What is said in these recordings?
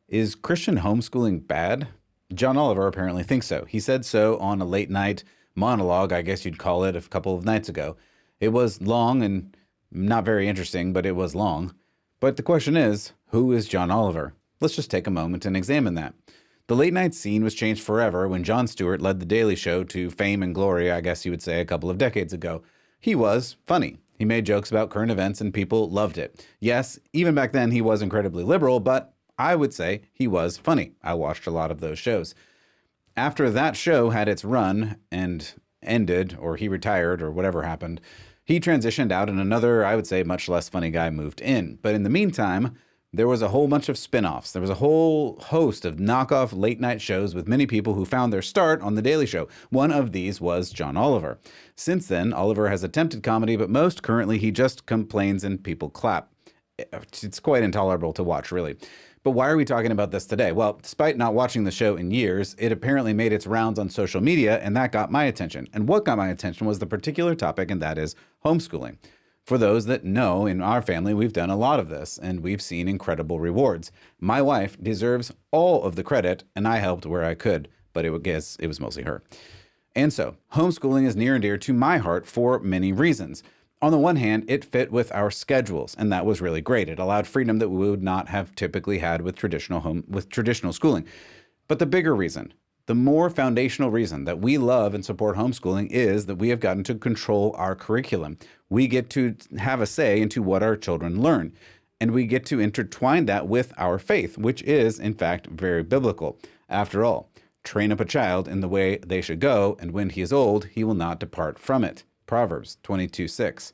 Is Christian homeschooling bad? John Oliver apparently thinks so. He said so on a late night monologue, I guess you'd call it, a couple of nights ago. It was long and not very interesting, but it was long. But the question is, who is John Oliver? Let's just take a moment and examine that. The late night scene was changed forever when Jon Stewart led The Daily Show to fame and glory, I guess you would say, a couple of decades ago. He was funny. He made jokes about current events and people loved it. Yes, even back then he was incredibly liberal, but I would say he was funny. I watched a lot of those shows. After that show had its run and ended, or he retired, or whatever happened, he transitioned out and another, I would say, much less funny guy moved in. But in the meantime, there was a whole bunch of spin-offs. There was a whole host of knockoff late-night shows with many people who found their start on The Daily Show. One of these was John Oliver. Since then, Oliver has attempted comedy, but most currently he just complains and people clap. It's quite intolerable to watch, really. But why are we talking about this today? Well, despite not watching the show in years, it apparently made its rounds on social media, and that got my attention. And what got my attention was the particular topic, and that is homeschooling. For those that know, in our family, we've done a lot of this, and we've seen incredible rewards. My wife deserves all of the credit, and I helped where I could, but it was mostly her. And so, homeschooling is near and dear to my heart for many reasons. On the one hand, it fit with our schedules, and that was really great. It allowed freedom that we would not have typically had with traditional schooling. But the bigger reason, the more foundational reason that we love and support homeschooling is that we have gotten to control our curriculum. We get to have a say into what our children learn, and we get to intertwine that with our faith, which is, in fact, very biblical. After all, train up a child in the way they should go, and when he is old, he will not depart from it. Proverbs 22:6.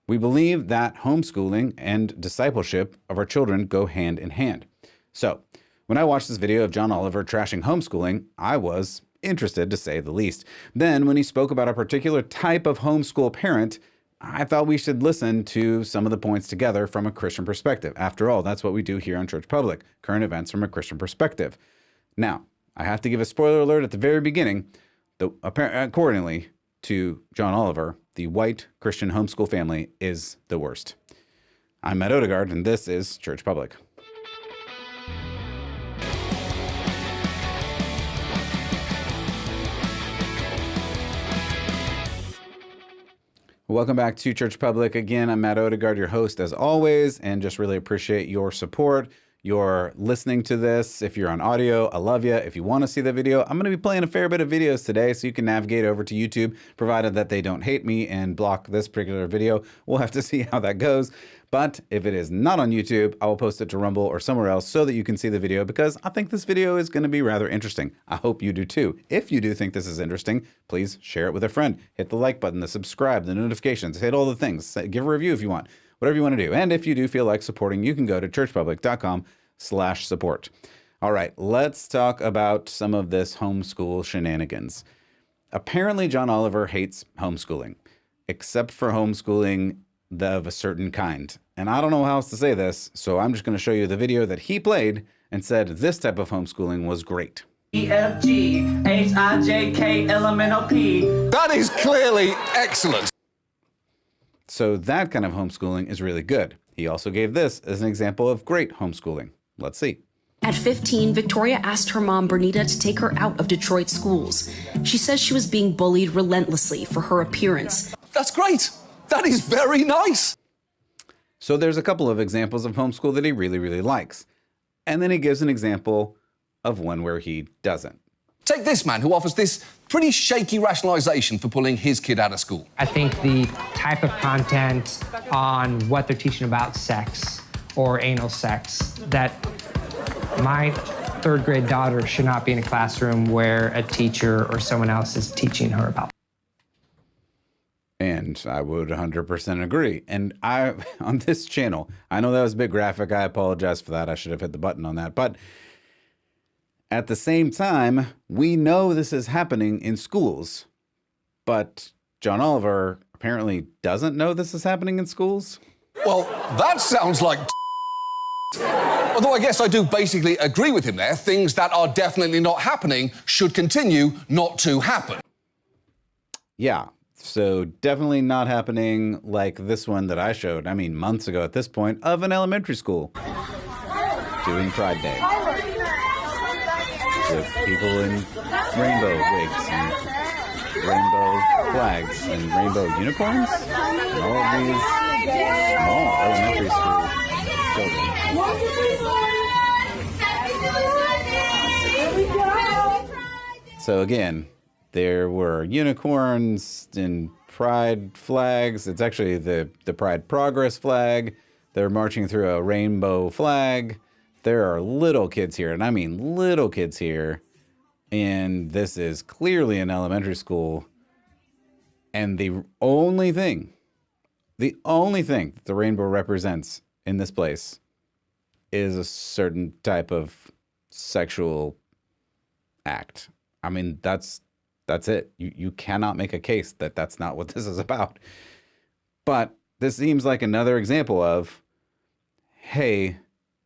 We believe that homeschooling and discipleship of our children go hand in hand. So, when I watched this video of John Oliver trashing homeschooling, I was interested, to say the least. Then, when he spoke about a particular type of homeschool parent, I thought we should listen to some of the points together from a Christian perspective. After all, that's what we do here on Church Public, current events from a Christian perspective. Now, I have to give a spoiler alert at the very beginning. Accordingly to John Oliver, the white Christian homeschool family is the worst. I'm Matt Odegaard, and this is Church Public. Welcome back to Church Public. Again, I'm Matt Odegaard, your host as always, and just really appreciate your support. You're listening to this. If you're on audio, I love you. If you want to see the video, I'm going to be playing a fair bit of videos today, so you can navigate over to YouTube, provided that they don't hate me and block this particular video. We'll have to see how that goes. But if it is not on YouTube, I will post it to Rumble or somewhere else so that you can see the video, because I think this video is going to be rather interesting. I hope you do too. If you do think this is interesting, please share it with a friend. Hit the like button, the subscribe, the notifications, hit all the things. Give a review if you want. Whatever you want to do. And if you do feel like supporting, you can go to churchpublic.com/support. All right, let's talk about some of this homeschool shenanigans. Apparently, John Oliver hates homeschooling, except for homeschooling of a certain kind. And I don't know how else to say this, so I'm just going to show you the video that he played and said this type of homeschooling was great. EFGHIJKLMNOP. That is clearly excellent. So that kind of homeschooling is really good. He also gave this as an example of great homeschooling. Let's see. At 15, Victoria asked her mom, Bernita, to take her out of Detroit schools. She says she was being bullied relentlessly for her appearance. That's great. That is very nice. So there's a couple of examples of homeschool that he really, really likes. And then he gives an example of one where he doesn't. Take this man who offers this pretty shaky rationalization for pulling his kid out of school. I think the type of content on what they're teaching about sex or anal sex, that my third grade daughter should not be in a classroom where a teacher or someone else is teaching her about. And I would 100% agree. And on this channel, I know that was a bit graphic. I apologize for that. I should have hit the button on that. But at the same time, we know this is happening in schools. But John Oliver apparently doesn't know this is happening in schools. Well, that sounds like although I guess I do basically agree with him there. Things that are definitely not happening should continue not to happen. Yeah. So definitely not happening like this one that I showed, I mean, months ago at this point, of an elementary school. doing Pride Day with people in rainbow wigs and rainbow flags and rainbow unicorns and all of these small elementary school children. So again, there were unicorns and pride flags. It's actually the Pride Progress flag. They're marching through a rainbow flag. There are little kids here, and I mean little kids here. And this is clearly an elementary school. And the only thing that the rainbow represents in this place is a certain type of sexual act. I mean, that's it. You cannot make a case that that's not what this is about. But this seems like another example of, hey,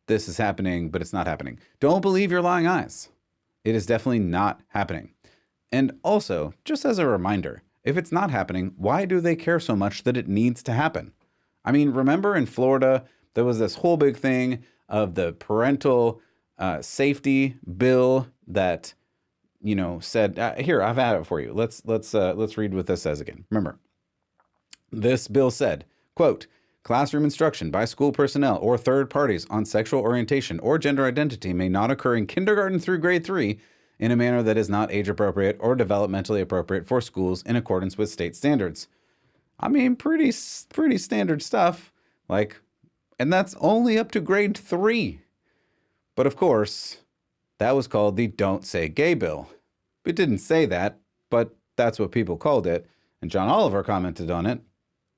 this is happening, but it's not happening. Don't believe your lying eyes. It is definitely not happening. And also, just as a reminder, if it's not happening, why do they care so much that it needs to happen? I mean, remember in Florida, there was this whole big thing of the parental safety bill that, you know, said, here, I've had it for you. Let's read what this says again. Remember, this bill said, quote, classroom instruction by school personnel or third parties on sexual orientation or gender identity may not occur in kindergarten through grade 3 in a manner that is not age appropriate or developmentally appropriate for schools in accordance with state standards. I mean, pretty standard stuff. Like, and that's only up to grade 3. But of course, that was called the Don't Say Gay bill. It didn't say that, but that's what people called it. And John Oliver commented on it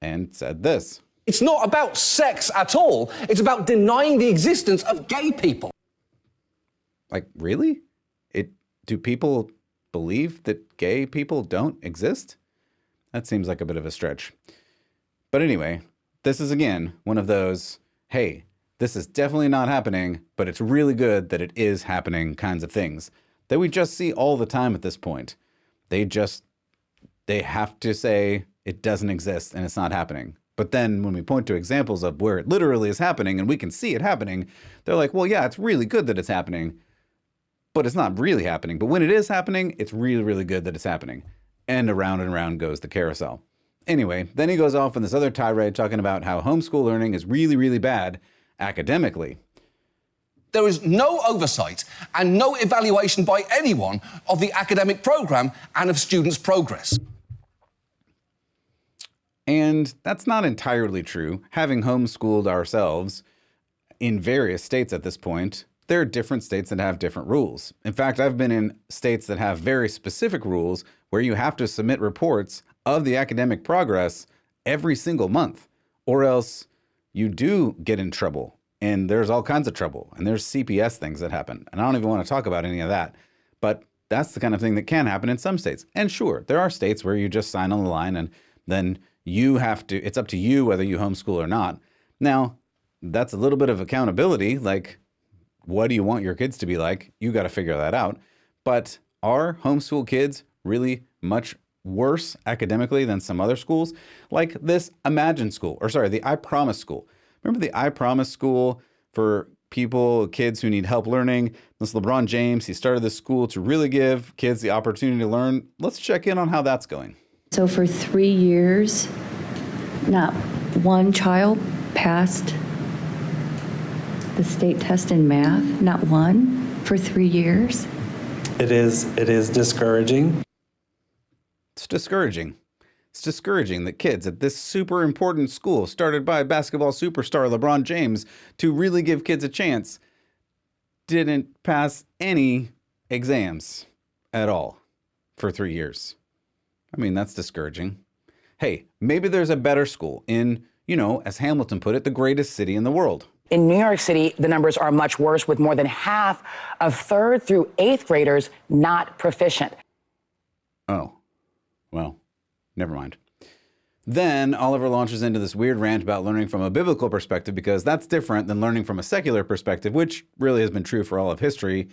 and said this. It's not about sex at all. It's about denying the existence of gay people. Like, really? Do people believe that gay people don't exist? That seems like a bit of a stretch. But anyway, this is again one of those, hey, this is definitely not happening, but it's really good that it is happening kinds of things that we just see all the time at this point. They have to say it doesn't exist and it's not happening. But then when we point to examples of where it literally is happening and we can see it happening, they're like, well, yeah, it's really good that it's happening, but it's not really happening. But when it is happening, it's really, really good that it's happening. And around goes the carousel. Anyway, then he goes off on this other tirade talking about how homeschool learning is really, really bad academically. There is no oversight and no evaluation by anyone of the academic program and of students' progress. And that's not entirely true. Having homeschooled ourselves in various states at this point, there are different states that have different rules. In fact, I've been in states that have very specific rules where you have to submit reports of the academic progress every single month, or else you do get in trouble. And there's all kinds of trouble. And there's CPS things that happen. And I don't even want to talk about any of that. But that's the kind of thing that can happen in some states. And sure, there are states where you just sign on the line and then you have to, it's up to you whether you homeschool or not. Now, that's a little bit of accountability. Like, what do you want your kids to be like? You got to figure that out. But are homeschool kids really much worse academically than some other schools? Like this Imagine School, or sorry, the I Promise School. Remember the I Promise School for kids who need help learning? This LeBron James, he started this school to really give kids the opportunity to learn. Let's check in on how that's going. So for 3 years, not one child passed the state test in math, not one, for 3 years. It is discouraging. It's discouraging. It's discouraging that kids at this super important school started by basketball superstar LeBron James to really give kids a chance didn't pass any exams at all for 3 years. I mean, that's discouraging. Hey, maybe there's a better school in, as Hamilton put it, the greatest city in the world. In New York City, the numbers are much worse, with more than half of 3rd through 8th graders not proficient. Oh, well, never mind. Then Oliver launches into this weird rant about learning from a biblical perspective, because that's different than learning from a secular perspective, which really has been true for all of history.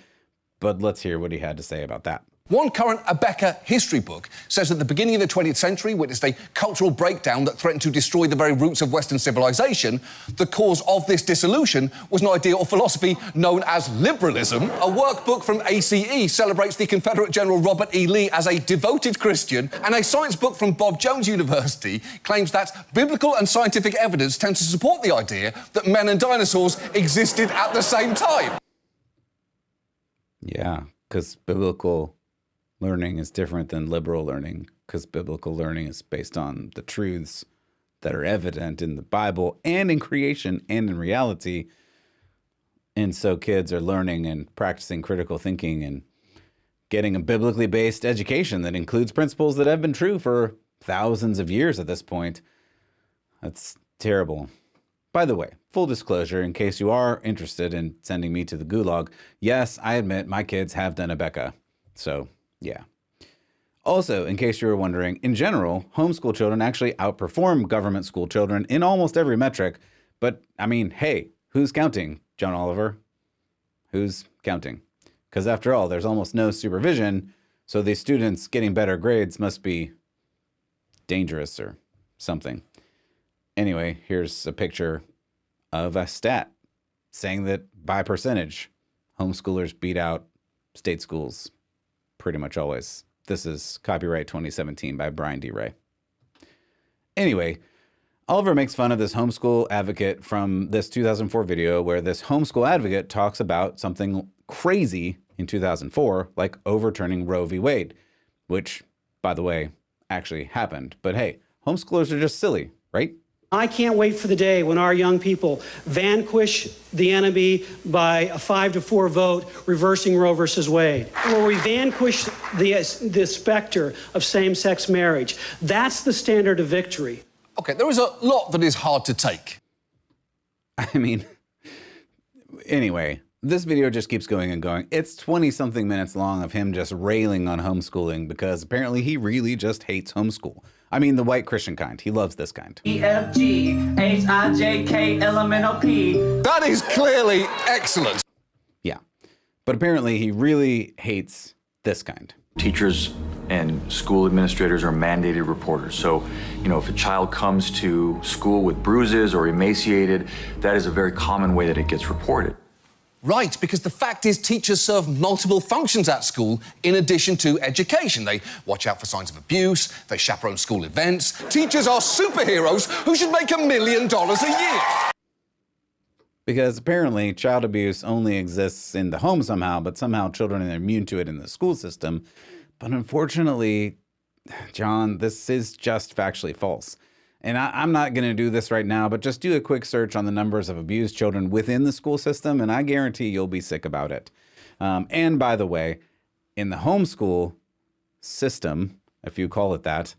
But let's hear what he had to say about that. One current Abeka history book says that the beginning of the 20th century witnessed a cultural breakdown that threatened to destroy the very roots of Western civilization. The cause of this dissolution was an idea or philosophy known as liberalism. A workbook from ACE celebrates the Confederate General Robert E. Lee as a devoted Christian, and a science book from Bob Jones University claims that biblical and scientific evidence tends to support the idea that men and dinosaurs existed at the same time. Yeah, because biblical learning is different than liberal learning, because biblical learning is based on the truths that are evident in the Bible and in creation and in reality. And so kids are learning and practicing critical thinking and getting a biblically based education that includes principles that have been true for thousands of years at this point. That's terrible. By the way, full disclosure, in case you are interested in sending me to the gulag, yes, I admit my kids have done Abeka. So, yeah. Also, in case you were wondering, in general, homeschool children actually outperform government school children in almost every metric. But, I mean, hey, who's counting, John Oliver? Who's counting? Because after all, there's almost no supervision, so these students getting better grades must be dangerous or something. Anyway, here's a picture of a stat saying that by percentage, homeschoolers beat out state schools pretty much always. This is copyright 2017 by Brian D. Ray. Anyway, Oliver makes fun of this homeschool advocate from this 2004 video where this homeschool advocate talks about something crazy in 2004, like overturning Roe v. Wade, which, by the way, actually happened. But hey, homeschoolers are just silly, right? I can't wait for the day when our young people vanquish the enemy by a 5-4 vote reversing Roe versus Wade, where we vanquish the specter of same-sex marriage. That's the standard of victory. OK, there is a lot that is hard to take. I mean, anyway, this video just keeps going and going. It's 20-something minutes long of him just railing on homeschooling because apparently he really just hates homeschool. I mean, the white Christian kind. He loves this kind. EFGHIJKLMNOP. That is clearly excellent. Yeah. But apparently he really hates this kind. Teachers and school administrators are mandated reporters. So, if a child comes to school with bruises or emaciated, that is a very common way that it gets reported. Right, because the fact is teachers serve multiple functions at school in addition to education. They watch out for signs of abuse, they chaperone school events. Teachers are superheroes who should make $1 million a year. Because apparently child abuse only exists in the home somehow, but somehow children are immune to it in the school system. But unfortunately, John, this is just factually false. And I'm not going to do this right now, but just do a quick search on the numbers of abused children within the school system, and I guarantee you'll be sick about it. And by the way, in the homeschool system, if you call it that,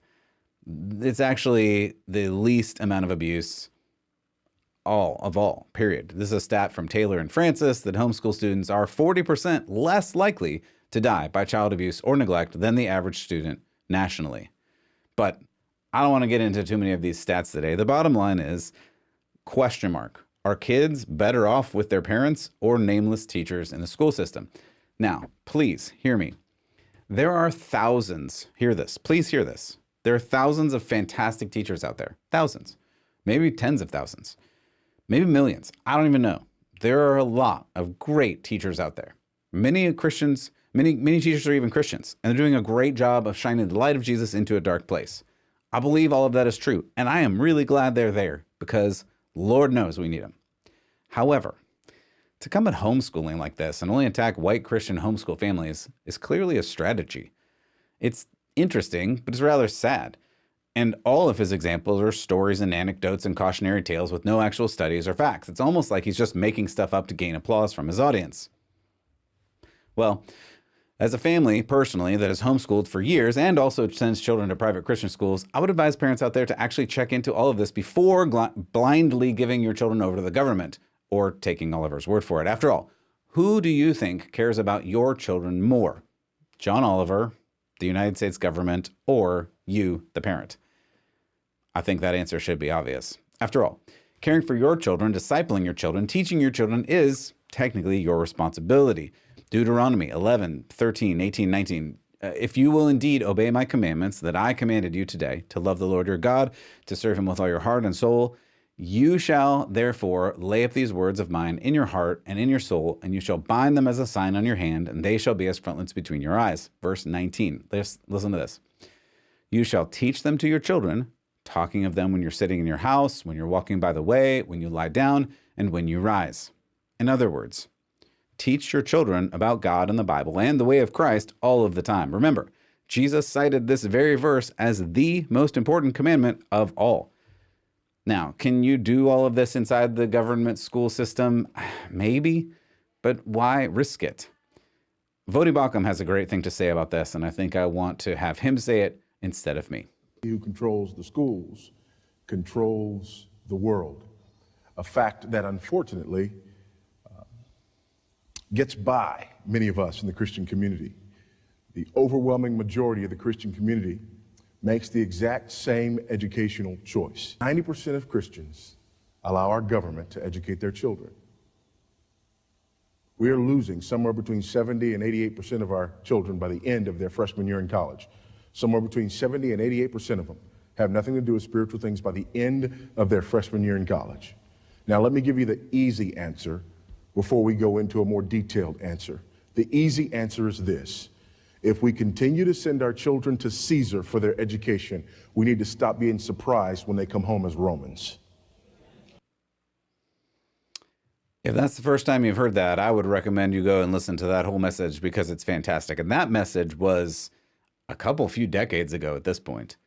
it's actually the least amount of abuse of all, period. This is a stat from Taylor and Francis that homeschool students are 40% less likely to die by child abuse or neglect than the average student nationally. But I don't want to get into too many of these stats today. The bottom line is, question mark, are kids better off with their parents or nameless teachers in the school system? Now, please hear me. There are thousands, hear this, please hear this. There are thousands of fantastic teachers out there. Thousands, maybe tens of thousands, maybe millions. I don't even know. There are a lot of great teachers out there. Many Christians, many teachers are even Christians, and they're doing a great job of shining the light of Jesus into a dark place. I believe all of that is true, and I am really glad they're there because Lord knows we need them. However, to come at homeschooling like this and only attack white Christian homeschool families is clearly a strategy. It's interesting, but it's rather sad. And all of his examples are stories and anecdotes and cautionary tales with no actual studies or facts. It's almost like he's just making stuff up to gain applause from his audience. Well, as a family, personally, that has homeschooled for years and also sends children to private Christian schools, I would advise parents out there to actually check into all of this before blindly giving your children over to the government or taking Oliver's word for it. After all, who do you think cares about your children more? John Oliver, the United States government, or you, the parent? I think that answer should be obvious. After all, caring for your children, discipling your children, teaching your children is technically your responsibility. Deuteronomy 11, 13, 18, 19 if you will indeed obey my commandments that I commanded you today, to love the Lord your God, to serve him with all your heart and soul, you shall therefore lay up these words of mine in your heart and in your soul, and you shall bind them as a sign on your hand, and they shall be as frontlets between your eyes. Verse 19. Listen to this. You shall teach them to your children, talking of them when you're sitting in your house, when you're walking by the way, when you lie down, and when you rise. In other words, teach your children about God and the Bible and the way of Christ all of the time. Remember, Jesus cited this very verse as the most important commandment of all. Now, can you do all of this inside the government school system? Maybe, but why risk it? Vodi Bakum has a great thing to say about this, and I think I want to have him say it instead of me. He who controls the schools controls the world, a fact that unfortunately gets by many of us in the Christian community. The overwhelming majority of the Christian community makes the exact same educational choice. 90% of Christians allow our government to educate their children. We are losing somewhere between 70 and 88% of our children by the end of their freshman year in college. Somewhere between 70 and 88% of them have nothing to do with spiritual things by the end of their freshman year in college. Now, let me give you the easy answer before we go into a more detailed answer. The easy answer is this. If we continue to send our children to Caesar for their education, we need to stop being surprised when they come home as Romans. If that's the first time you've heard that, I would recommend you go and listen to that whole message because it's fantastic. And that message was a few decades ago at this point.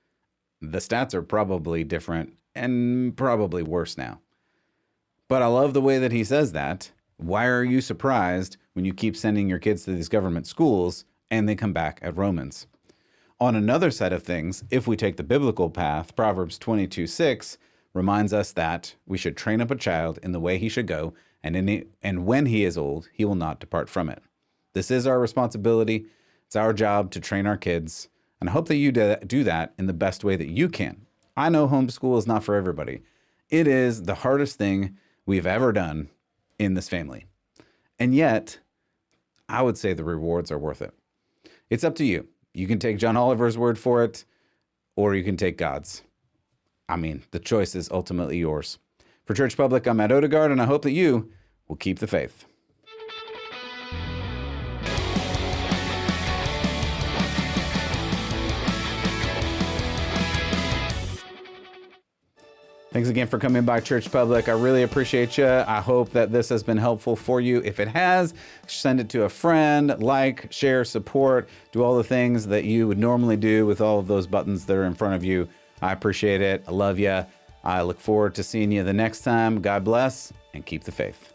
The stats are probably different and probably worse now. But I love the way that he says that. Why are you surprised when you keep sending your kids to these government schools and they come back at Romans? On another side of things, if we take the biblical path, Proverbs 22:6 reminds us that we should train up a child in the way he should go, and when he is old, he will not depart from it. This is our responsibility. It's our job to train our kids, and I hope that you do that in the best way that you can. I know homeschool is not for everybody. It is the hardest thing we've ever done in this family. And yet, I would say the rewards are worth it. It's up to you. You can take John Oliver's word for it, or you can take God's. I mean, the choice is ultimately yours. For Church Public, I'm Matt Odegaard, and I hope that you will keep the faith. Thanks again for coming by, Church Public. I really appreciate you. I hope that this has been helpful for you. If it has, send it to a friend, like, share, support, do all the things that you would normally do with all of those buttons that are in front of you. I appreciate it. I love you. I look forward to seeing you the next time. God bless and keep the faith.